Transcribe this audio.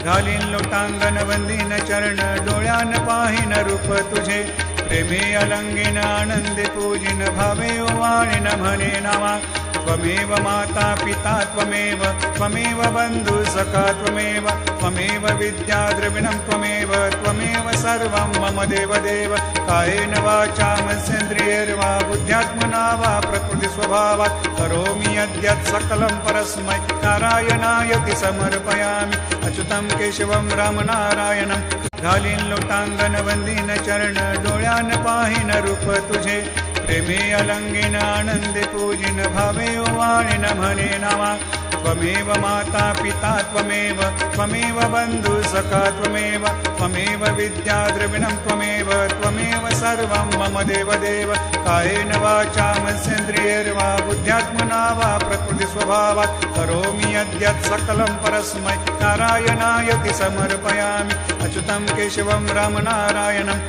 घालीन लोटांगण वंदीन चरण डोळ्यान पाहिन रूप तुझे प्रेमे अलंगिन आनंदे पूजिन भावे ओवाळिन म्हणे नावा त्वमेव माता पिता त्वमेव त्वमेव बंधु सखा त्वमेव त्वमेव विद्या द्रविणं त्वमेव त्वमेव सर्वं मम देव देव कायेन वाचा मनसेन्द्रियैर्वा बुद्ध्यात्मना वा प्रकृति स्वभावात् करोमि यद्यत् सकलं परस्मै नारायणायति समर्पयामि अच्युतं केशवं रामनारायणं घालीन लोटांगण वंदीन चरण डोळ्यान पाहिन रूप तुझे प्रेमे अलंगिन आनंदे पूजिन भावे ओवाळिन म्हणे नावा त्वमेव माता पिता त्वमेव त्वमेव बंधु सखा त्वमेव त्वमेव विद्या द्रविणं त्वमेव त्वमेव सर्वं मम देव देव कायेन वाचा मनसेन्द्रियैर्वा बुद्ध्यात्मना वा प्रकृति स्वभावात् करोमि यद्यत् सकलं परस्मै नारायणायति समर्पयामि अच्युतं केशवं रामनारायणं